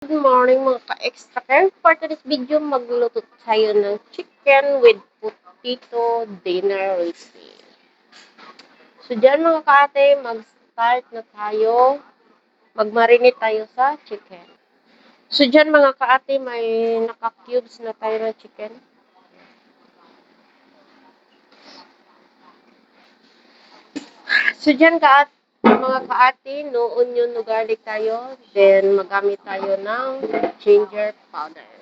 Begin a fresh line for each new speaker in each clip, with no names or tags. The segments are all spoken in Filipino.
Good morning mga ka-extra care. For today's video, magluluto tayo ng chicken with potato dinner recipe. So dyan mga ka-ate, mag-start na tayo. Mag-marinate tayo sa chicken. So dyan mga ka-ate, may naka-cubes na tayo ng chicken. So dyan mga ka-ate, no onion, no garlic tayo. Then magamit tayo ng ginger powder.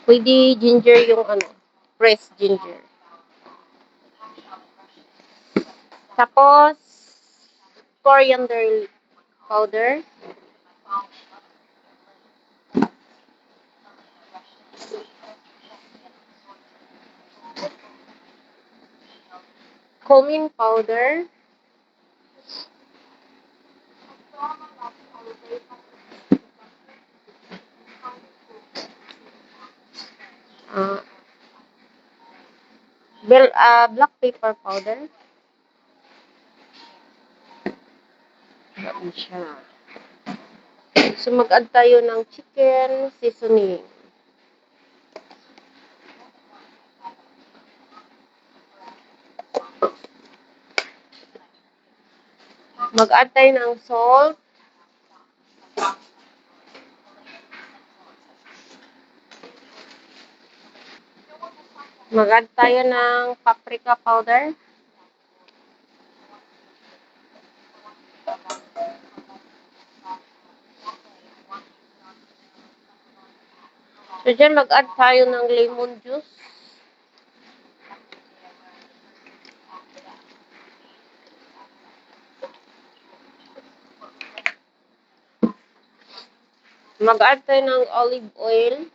Pwede ginger yung pressed ginger. Tapos, coriander powder. Cumin powder. Uh, black pepper powder. Yan siya. So, mag-add tayo ng chicken seasoning. Mag-add tayo ng salt. Mag-add tayo ng paprika powder. So, dyan mag-add tayo ng lemon juice. Mag-add tayo ng olive oil.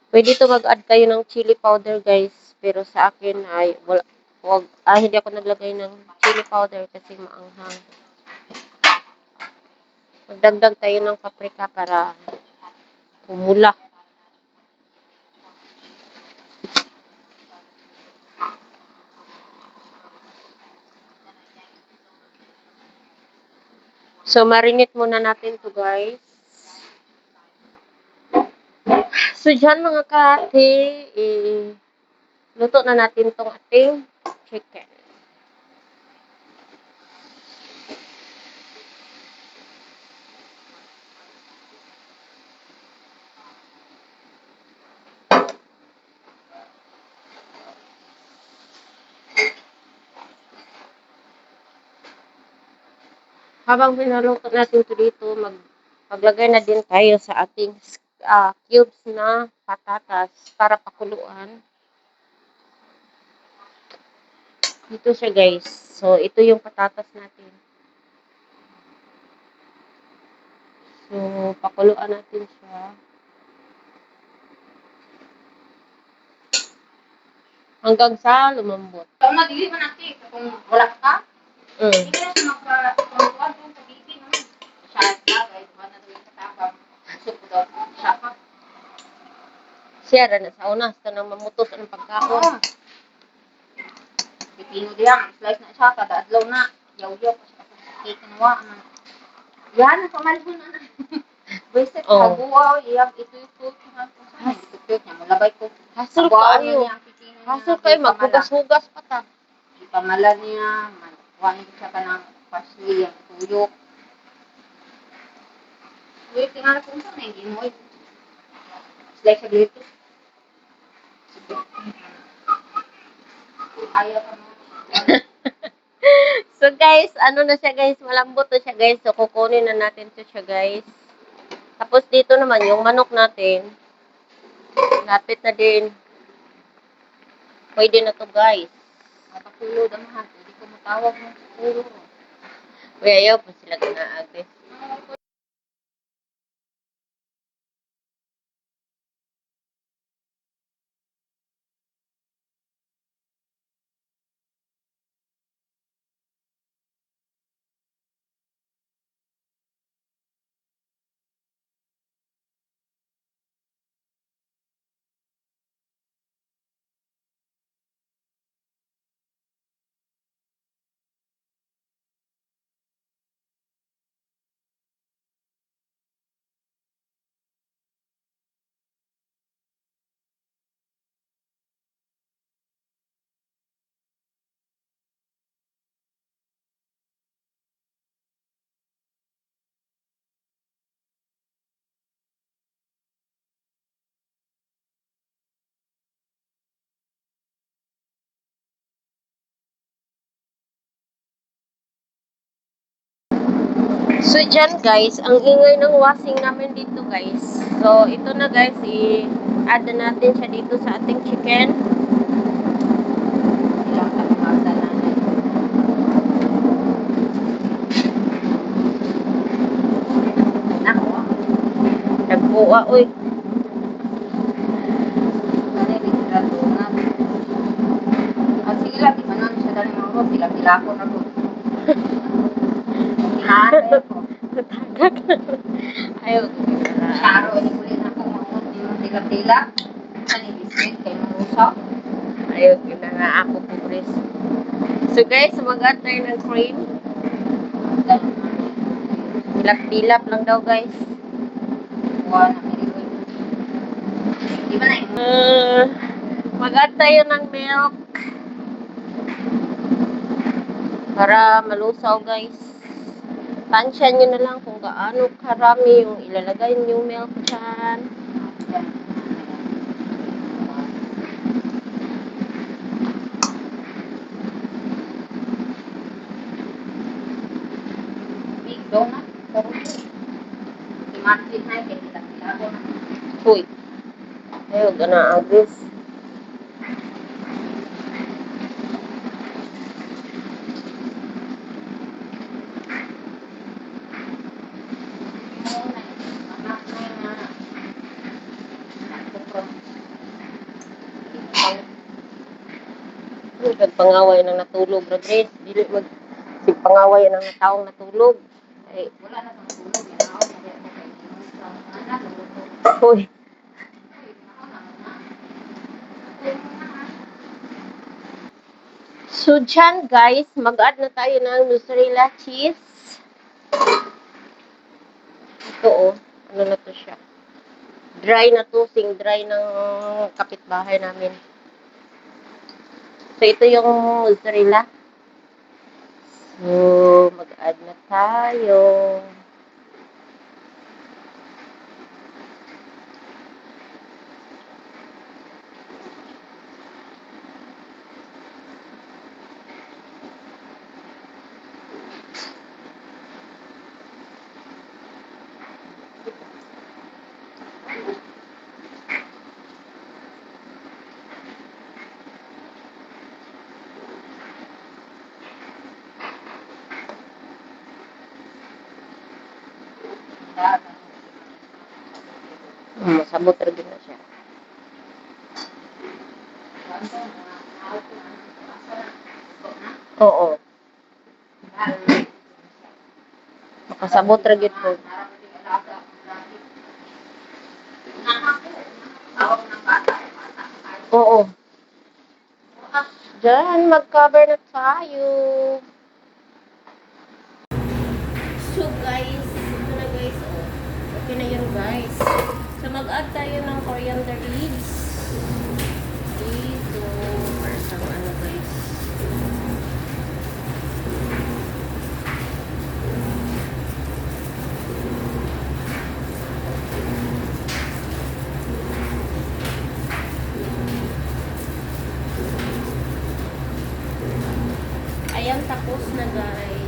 Pwede ito mag-add kayo ng chili powder, guys. Pero sa akin ay hindi ako naglagay ng chili powder kasi maanghang. Magdagdag tayo ng paprika para pumula. So, marinate muna natin to guys. So, dyan mga kati, luto na natin tong ating chicken. Habang pinaluto natin ito dito, maglagay na din tayo sa ating cubes na patatas para pakuluan. Dito siya guys. So, ito yung patatas natin. So, pakuluan natin siya. Hanggang sa lumambot.
Kung madili man natin, kung wala ka, hindi na siya magkakuha doon sa bibi naman. Siya bagay, wala na doon sa tabang. Gusto ko daw, siya pa.
Siya na sa una, sa nang mamutos ang pagkaon.
Pipino diyan, slice na siya, kada adlaw na. Yaw-yaw pa siya sa cake nawa. Yan, ang pamalhon na. Basic, haguaw, iyang ito-ito. Ito-ito niya, malabay ko.
Hasul kayo. Hasul kayo, maghugas-hugas pa ta.
Ipamala niya, kuhain ko siya ka ng parsley, ang tuyok. Tuyok, tingnan ko sa mga mo. Slice sa dito. Ayaw ka mo.
So guys, ano na siya guys, malambot na siya guys. So kukunin na natin to siya guys. Tapos dito naman yung manok natin. Lapit na din. Pwede na to guys.
Matakulod ang mahal. Hindi ko matawag mo sa ulo.
Uy, ayaw po sila ganaag. So, dyan guys, ang ingay ng washing namin dito guys. So, ito na guys, i-add na natin siya dito sa ating chicken.
Ilang kalmasa na yan. Nako.
Nagbuwa, uy.
Ano yung bigla doon? At sige lang, di ba namin siya dali mga rot. Tila-tila ko na doon. Tila ko.
Natagak na. Ayaw.
Saro, inulit ako mga tila-tila. Ano yung biscuit kayo ng rusaw?
Ayaw, yun na nga ako po, Chris. So guys, mag-add tayo ng cream. Dilap-dilap lang daw guys.
Buwan na Merigold. Di ba na yung
Mag-add tayo ng milk. Para malusaw guys. Tansyan nyo na lang kung gaano karami yung ilalagay yung milk dyan.
big donut? Imatlit na yung tila-tila ko na.
Uy. Ayaw, gana agis. Pangaway ng natulog, Rodrid. Dili mag pangaway ng taong natulog. Ay,
Wala na pang tulog. Yan ako. Anak,
uy. So, dyan guys, mag-add na tayo ng mozzarella cheese. Ito oh, ano na to siya. Dry na to, sing dry ng kapitbahay namin. So, ito yung mozzarella. So, mag-add na tayo. Masabot rin na siya. Oo. Makasabot rin ito. Oo. Diyan, mag-cover na tayo. So guys, ito na guys. Oh. Okay na yun guys. So mag-add tayo ng coriander leaves. Dito. Para sa ano guys. Ayan, tapos na guys.